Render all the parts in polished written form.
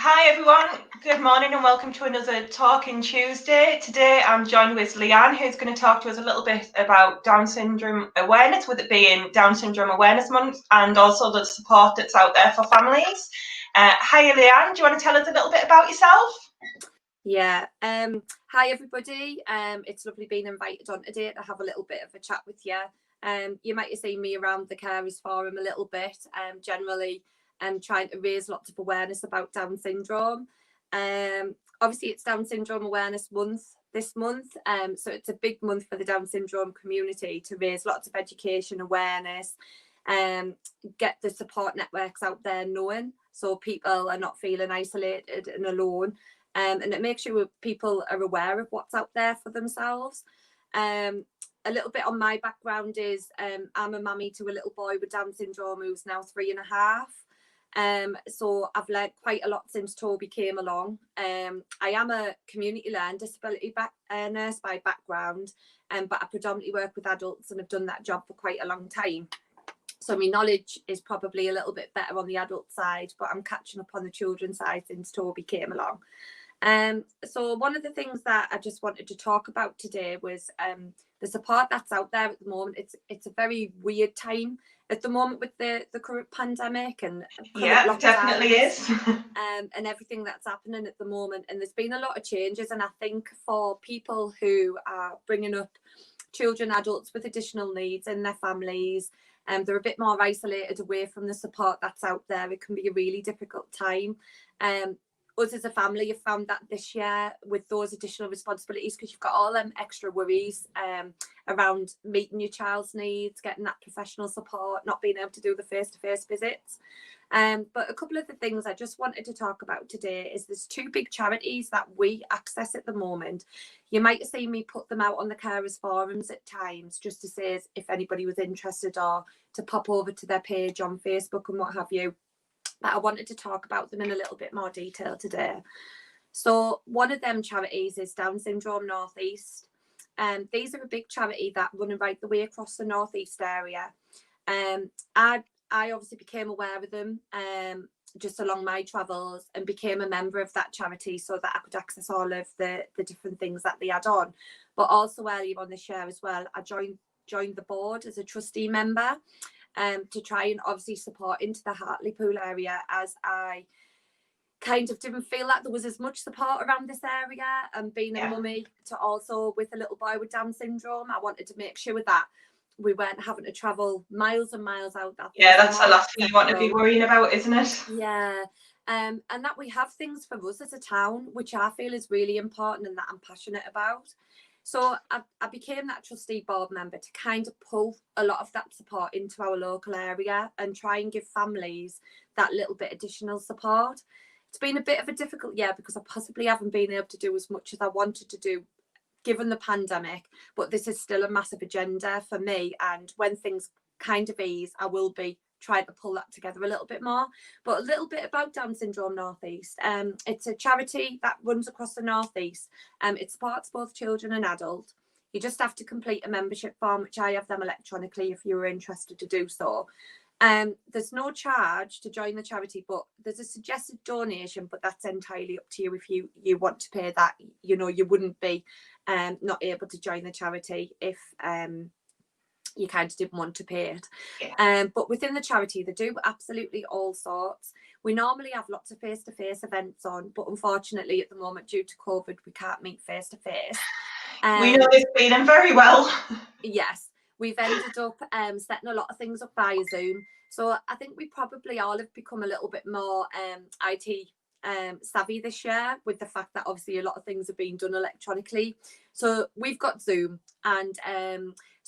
Hi everyone, good morning and welcome to another Talking Tuesday. Today I'm joined with Leanne, who's going to talk to us a little bit about Down syndrome awareness, with it being Down syndrome awareness month, and also the support that's out there for families. Hi Leanne, do you want to tell us a little bit about yourself? Yeah. Hi everybody. It's lovely being invited on today to have a little bit of a chat with you. You might have seen me around the Carers Forum a little bit. Generally, trying to raise lots of awareness about Down syndrome. Obviously, it's Down Syndrome Awareness Month this month. So it's a big month for the Down syndrome community to raise lots of education, awareness, get the support networks out there known, so people are not feeling isolated and alone. And it makes sure people are aware of what's out there for themselves. A little bit on my background is I'm a mummy to a little boy with Down syndrome who's now 3.5. So I've learned quite a lot since Toby came along. I am a community learned disability nurse by background, but I predominantly work with adults and have done that job for quite a long time. So my knowledge is probably a little bit better on the adult side, but I'm catching up on the children's side since Toby came along. So one of the things that I just wanted to talk about today was the support that's out there at the moment. It's a very weird time at the moment with the current pandemic and it definitely is. And everything that's happening at the moment. And there's been a lot of changes, and I think for people who are bringing up children, adults with additional needs in their families, they're a bit more isolated away from the support that's out there. It can be a really difficult time. Us as a family have found that this year with those additional responsibilities, because you've got all them extra worries around meeting your child's needs, getting that professional support, not being able to do the face-to-face visits. But a couple of the things I just wanted to talk about today is there's two big charities that we access at the moment. You might have seen me put them out on the Carers Forums at times, just to say if anybody was interested, or to pop over to their page on Facebook and what have you. But I wanted to talk about them in a little bit more detail today. So one of them charities is Down Syndrome North East. These are a big charity that run right the way across the North East area. I obviously became aware of them just along my travels and became a member of that charity so that I could access all of the different things that they had on. But also earlier on this year as well, I joined the board as a trustee member. To try and obviously support into the Hartlepool area, as I kind of didn't feel like there was as much support around this area, and being a mummy to also with a little boy with Down syndrome, I wanted to make sure that we weren't having to travel miles and miles out. That's the last thing you want to be worrying about, isn't it? Yeah. And that we have things for us as a town, which I feel is really important and that I'm passionate about. So I became that trustee board member to kind of pull a lot of that support into our local area and try and give families that little bit additional support. It's been a bit of a difficult year because I possibly haven't been able to do as much as I wanted to do given the pandemic, but this is still a massive agenda for me. And when things kind of ease, I will be trying to pull that together a little bit more. But a little bit about Down Syndrome North East. It's a charity that runs across the North East. It supports both children and adult. You just have to complete a membership form, which I have them electronically if you were interested to do so. There's no charge to join the charity, but there's a suggested donation, but that's entirely up to you. If you want to pay that, you wouldn't be not able to join the charity if you kind of didn't want to pay it. But within the charity, they do absolutely all sorts. We normally have lots of face-to-face events on, but unfortunately at the moment, due to COVID, we can't meet face-to-face. We know this feeling very well. Yes, we've ended up setting a lot of things up via Zoom. So I think we probably all have become a little bit more IT savvy this year, with the fact that obviously a lot of things are being done electronically. So we've got Zoom, and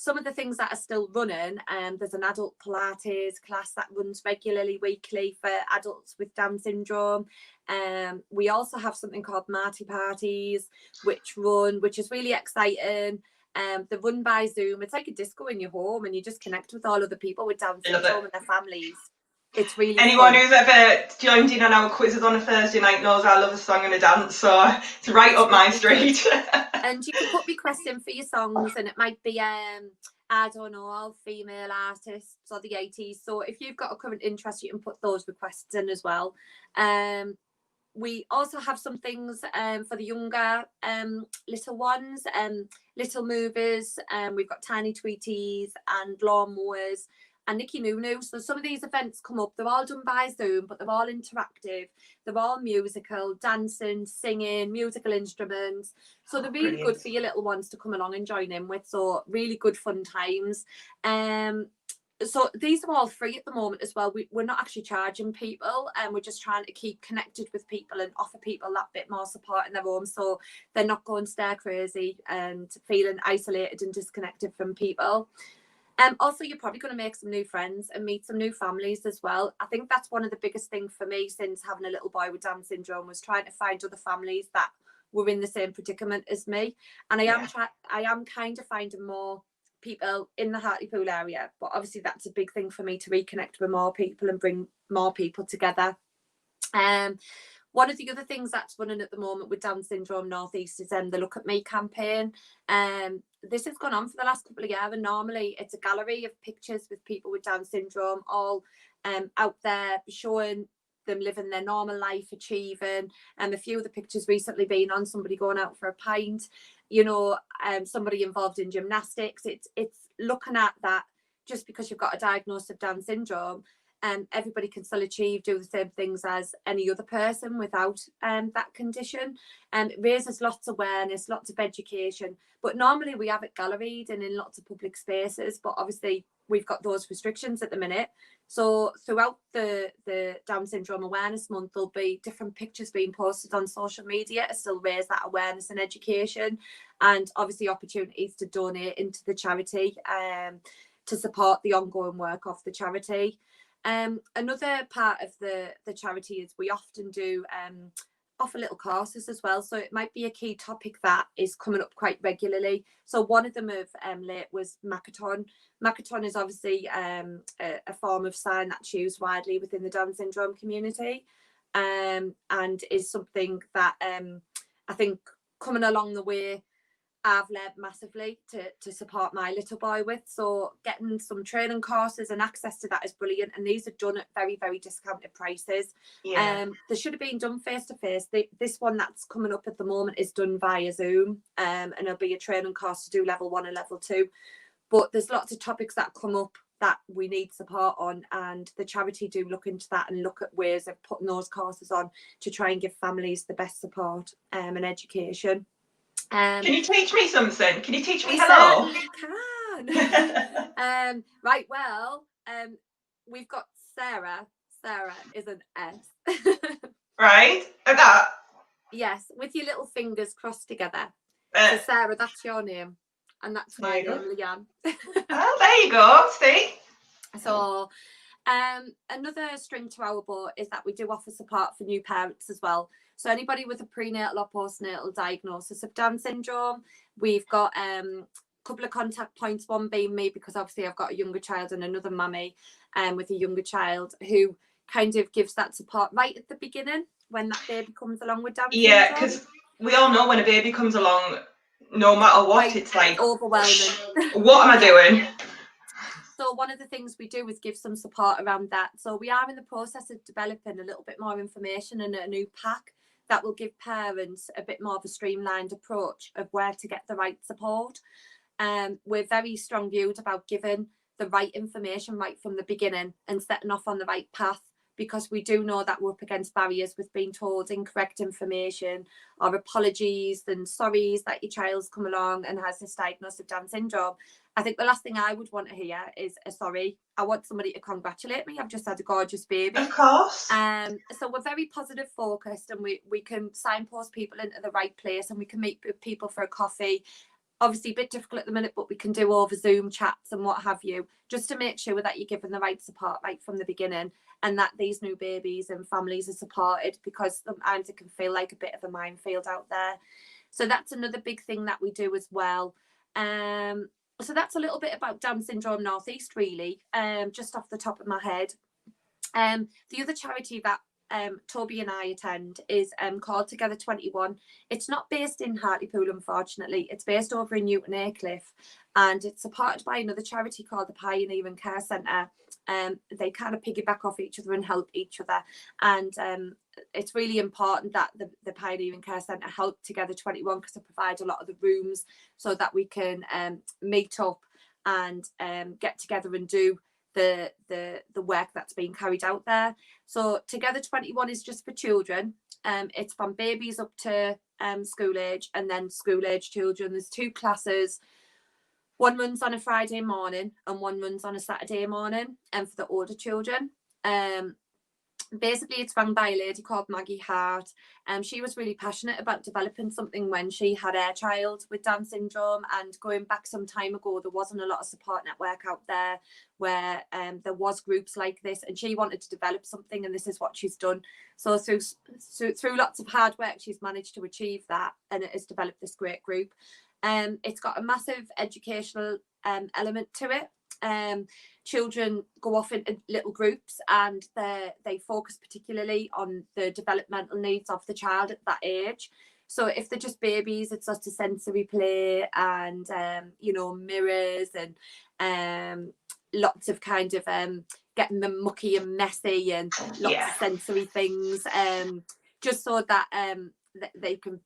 some of the things that are still running, there's an adult Pilates class that runs regularly weekly for adults with Down syndrome. We also have something called Marty Parties, which is really exciting. They're run by Zoom. It's like a disco in your home, and you just connect with all other people with Down syndrome and their families. It's really anyone fun. Who's ever joined in on our quizzes on a Thursday night knows I love a song and a dance, so it's right up my street. And you can put requests in for your songs, and it might be I don't know, all female artists or the 80s. So if you've got a current interest, you can put those requests in as well. we also have some things for the younger little ones, little movers. We've got tiny tweeties and lawnmowers and Nicky Nunu. So some of these events come up. They're all done by Zoom, but they're all interactive. They're all musical, dancing, singing, musical instruments. So they're really good for your little ones to come along and join in with. So really good fun times. So these are all free at the moment as well. We're not actually charging people, and we're just trying to keep connected with people and offer people that bit more support in their homes, so they're not going stir crazy and feeling isolated and disconnected from people. Also, you're probably going to make some new friends and meet some new families as well. I think that's one of the biggest things for me since having a little boy with Down syndrome, was trying to find other families that were in the same predicament as me. And I am kind of finding more people in the Hartlepool area, but obviously that's a big thing for me, to reconnect with more people and bring more people together. One of the other things that's running at the moment with Down Syndrome North East is the Look at Me campaign. This has gone on for the last couple of years, and normally it's a gallery of pictures with people with Down syndrome, all out there showing them living their normal life, achieving. A few of the pictures recently being on somebody going out for a pint, you know, somebody involved in gymnastics. It's looking at that, just because you've got a diagnosis of Down syndrome, everybody can still achieve, do the same things as any other person without that condition. It raises lots of awareness, lots of education. But normally we have it galleried and in lots of public spaces, but obviously we've got those restrictions at the minute. So throughout the Down Syndrome Awareness Month, there'll be different pictures being posted on social media to still raise that awareness and education, and obviously opportunities to donate into the charity to support the ongoing work of the charity. Another part of the charity is we often do offer little courses as well, so it might be a key topic that is coming up quite regularly. So one of them of late was Makaton. Makaton is obviously a form of sign that's used widely within the Down syndrome community, and is something that I think coming along the way I've learned massively to support my little boy with. So getting some training courses and access to that is brilliant, and these are done at very, very discounted prices. They should have been done face to face. This one that's coming up at the moment is done via Zoom, and it'll be a training course to do level 1 and level 2. But there's lots of topics that come up that we need support on, and the charity do look into that and look at ways of putting those courses on to try and give families the best support and education. Can you teach me something? Can you teach me hello? Can. Right, well, we've got Sarah. Sarah is an S. Right, like that? Yes, with your little fingers crossed together. So Sarah, that's your name. And that's my name, Leanne. Oh, there you go, see? So another string to our bow is that we do offer support for new parents as well. So anybody with a prenatal or postnatal diagnosis of Down syndrome, we've got a couple of contact points, one being me, because obviously I've got a younger child, and another mummy with a younger child who kind of gives that support right at the beginning when that baby comes along with Down syndrome. Yeah, because we all know when a baby comes along, no matter what, it's like overwhelming. What am I doing? So one of the things we do is give some support around that. So we are in the process of developing a little bit more information and a new pack that will give parents a bit more of a streamlined approach of where to get the right support. We're very strong viewed about giving the right information right from the beginning and setting off on the right path, because we do know that we're up against barriers with being told incorrect information or apologies and sorries that your child's come along and has this diagnosis of Down syndrome. I think the last thing I would want to hear is a sorry. I want somebody to congratulate me. I've just had a gorgeous baby. Of course. So we're very positive focused, and we can signpost people into the right place, and we can meet people for a coffee. Obviously a bit difficult at the minute, but we can do over Zoom chats and what have you, just to make sure that you're given the right support right from the beginning, and that these new babies and families are supported, because sometimes it can feel like a bit of a minefield out there. So that's another big thing that we do as well. So that's a little bit about Down Syndrome North East, really, just off the top of my head. The other charity that Toby and I attend is called Together 21. It's not based in Hartlepool, unfortunately. It's based over in Newton Aycliffe, and it's supported by another charity called the Pioneering Care Centre. They kind of piggyback off each other and help each other, and it's really important that the Pioneering Care Centre help Together 21 because they provide a lot of the rooms so that we can meet up and get together and do the work that's being carried out there. So Together 21 is just for children. It's from babies up to school age, and then school age children. There's 2 classes. One runs on a Friday morning and one runs on a Saturday morning, and for the older children. Basically, it's run by a lady called Maggie Hart. She was really passionate about developing something when she had her child with Down syndrome, and going back some time ago, there wasn't a lot of support network out there where there was groups like this, and she wanted to develop something, and this is what she's done. So through lots of hard work, she's managed to achieve that, and it has developed this great group. It's got a massive educational element to it. Children go off into little groups, and they focus particularly on the developmental needs of the child at that age. So if they're just babies, it's just a sensory play and mirrors and lots of kind of getting them mucky and messy and lots of sensory things, just so that they can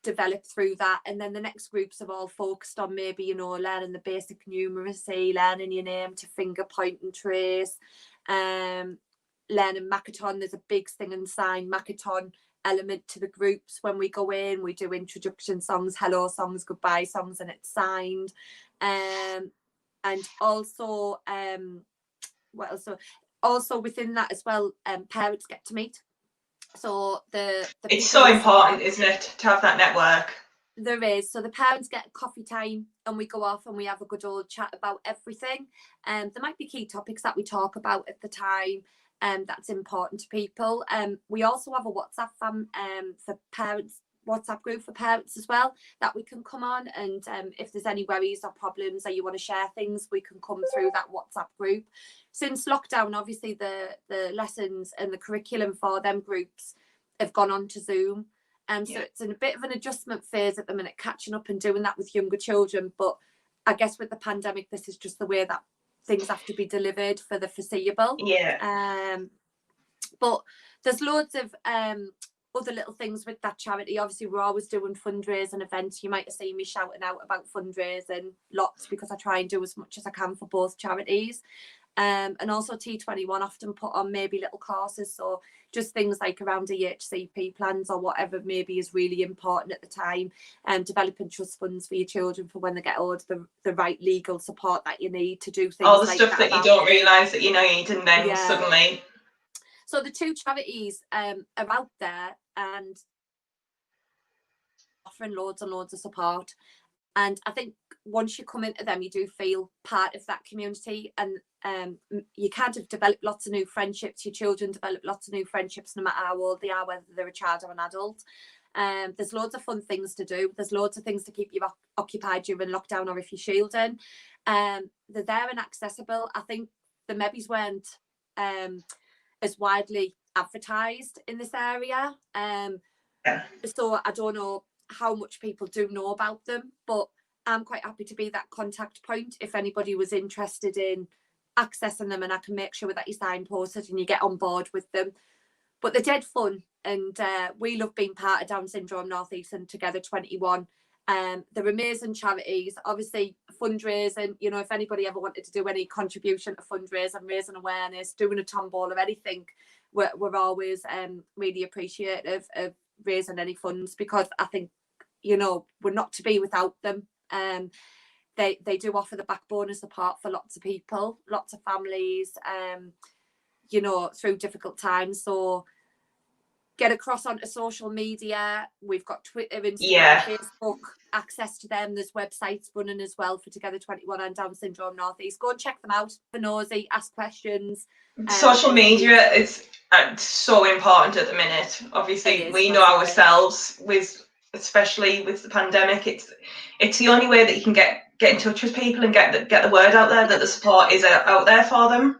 develop through that. And then the next groups are all focused on maybe learning the basic numeracy, learning your name to finger, point and trace, learning Makaton. There's a big sing and sign Makaton element to the groups. When we go in, we do introduction songs, hello songs, goodbye songs, and it's signed. And also also within that as well, parents get to meet. So it's so important, isn't it, to have that network? There is. So the parents get coffee time, and we go off and we have a good old chat about everything. There might be key topics that we talk about at the time, that's important to people. We also have a WhatsApp for parents, WhatsApp group for parents as well, that we can come on, and if there's any worries or problems or you want to share things, we can come through that WhatsApp group. Since lockdown, obviously the lessons and the curriculum for them groups have gone on to Zoom, so it's in a bit of an adjustment phase at the minute, catching up and doing that with younger children. But I guess with the pandemic, this is just the way that things have to be delivered for the foreseeable. But there's loads of other little things with that charity. Obviously, we're always doing fundraising events. You might have seen me shouting out about fundraising lots, because I try and do as much as I can for both charities. And also T21 often put on maybe little courses, so just things like around EHCP plans or whatever maybe is really important at the time, and developing trust funds for your children for when they get older, the right legal support that you need to do things. All the like stuff that you don't realise that you need, and then suddenly. So the 2 charities are out there and offering loads and loads of support. And I think once you come into them, you do feel part of that community, and you kind of develop lots of new friendships. Your children develop lots of new friendships no matter how old they are, whether they're a child or an adult. There's loads of fun things to do. There's loads of things to keep you occupied during lockdown, or if you're shielding. They're there and accessible. I think the maybe's weren't as widely advertised in this area. So I don't know how much people do know about them, but I'm quite happy to be that contact point if anybody was interested in accessing them, and I can make sure that you signposted and you get on board with them. But they're dead fun, and we love being part of Down Syndrome North East and Together 21. They're amazing charities. Obviously, fundraising, if anybody ever wanted to do any contribution to fundraising, raising awareness, doing a tombola or anything, we're always really appreciative of raising any funds, because I think we're not to be without them. They do offer the backbone of support for lots of people, lots of families, through difficult times. So get across onto social media. We've got Twitter, Instagram, Facebook, access to them. There's websites running as well for Together 21 and Down Syndrome North East. Go and check them out. For nosy, ask questions. Social media is so important at the minute. Obviously, we know ourselves especially with the pandemic, it's the only way that you can get in touch with people and get the word out there that the support is out there for them.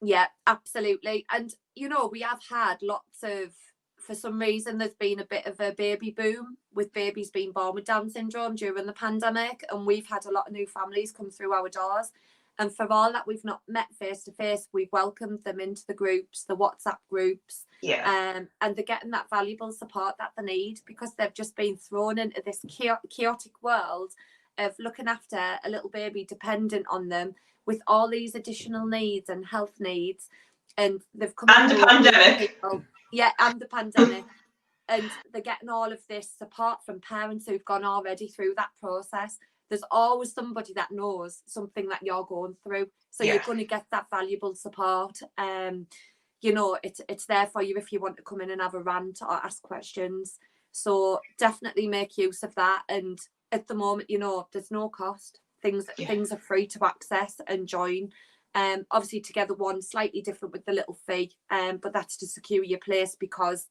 Yeah, absolutely. And, you know, we have had lots of, for some reason, there's been a bit of a baby boom with babies being born with Down syndrome during the pandemic. And we've had a lot of new families come through our doors. And for all that we've not met face to face, we've welcomed them into the groups, the WhatsApp groups. Yeah. And they're getting that valuable support that they need, because they've just been thrown into this chaotic world of looking after a little baby dependent on them, with all these additional needs and health needs. And they've come And the pandemic. Yeah, and the pandemic. And they're getting all of this support from parents who've gone already through that process. There's always somebody that knows something that you're going through. So you're going to get that valuable support. You know, it's there for you if you want to come in and have a rant or ask questions. So definitely make use of that. And at the moment, you know, there's no cost. Things are free to access and join. Obviously Together One slightly different with the little fee, but that's to secure your place, because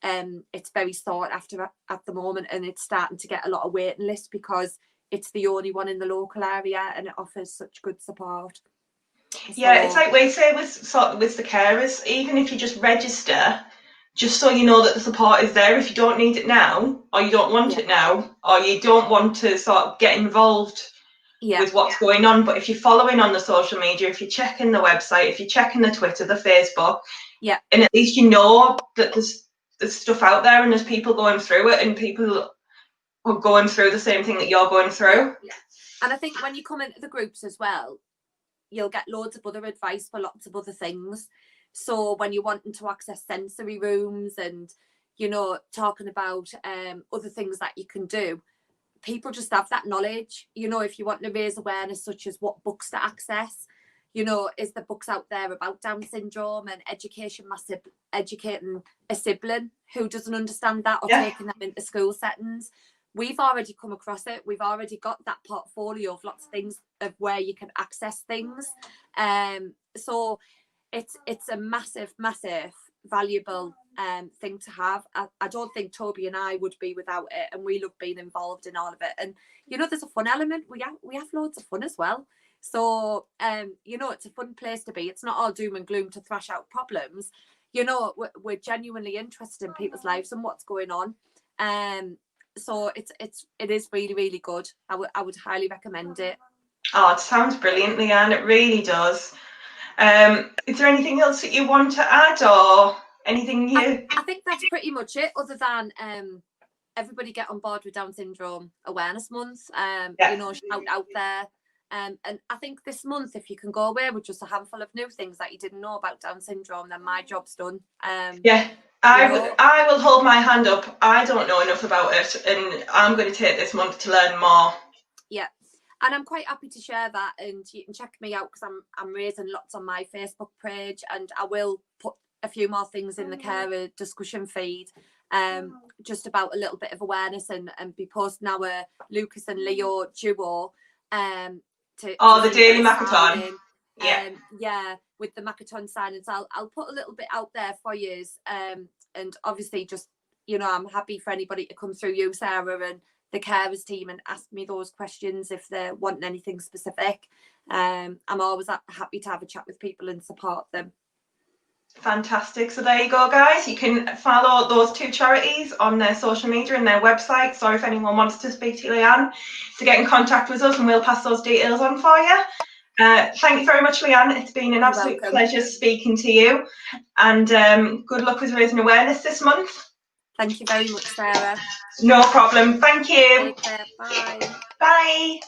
it's very sought after at the moment, and it's starting to get a lot of waiting lists because it's the only one in the local area and it offers such good support. Yeah, it's like we say with the carers, even if you just register, just so you know that the support is there if you don't need it now, or you don't want it now, or you don't want to sort of get involved with what's going on. But if you're following on the social media, if you're checking the website, if you're checking the Twitter, the Facebook, and at least you know that there's stuff out there and there's people going through it, and people are going through the same thing that you're going through. And I think when you come into the groups as well, you'll get loads of other advice for lots of other things. So when you're wanting to access sensory rooms and, you know, talking about other things that you can do, people just have that knowledge. You know, if you want to raise awareness, such as what books to access, you know, is there books out there about Down syndrome and educating a sibling who doesn't understand that, or taking them into school settings. We've already come across it. We've already got that portfolio of lots of things of where you can access things. So it's a massive valuable thing to have. I don't think Toby and I would be without it, and we love being involved in all of it. And you know, there's a fun element. We have loads of fun as well. So you know, it's a fun place to be. It's not all doom and gloom to thrash out problems. You know, we're genuinely interested in people's lives and what's going on. So it is really, really good. I would highly recommend it. Oh, it sounds brilliant, Leanne. It really does. Is there anything else that you want to add, or anything you? I think that's pretty much it. Other than everybody get on board with Down Syndrome Awareness Month. You know, shout out there. And I think this month, if you can go away with just a handful of new things that you didn't know about Down syndrome, then my job's done. I will hold my hand up. I don't know enough about it, and I'm going to take this month to learn more. Yeah, and I'm quite happy to share that. And you can check me out, because I'm raising lots on my Facebook page, and I will put a few more things in the carer discussion feed, just about a little bit of awareness, and be posting our Lucas and Leo duo. The daily Makaton. With the Makaton signings, I'll put a little bit out there for you, and obviously, just, you know, I'm happy for anybody to come through you, Sarah, and the carers team, and ask me those questions if they're wanting anything specific. I'm always happy to have a chat with people and support them. Fantastic. So there you go, guys. You can follow those two charities on their social media and their website. So if anyone wants to speak to Leanne, to get in contact with us, and we'll pass those details on for you. Thank you very much, Leanne. It's been an absolute pleasure speaking to you, and good luck with raising awareness this month. Thank you very much, Sarah. No problem. Thank you. Take care. Bye. Bye.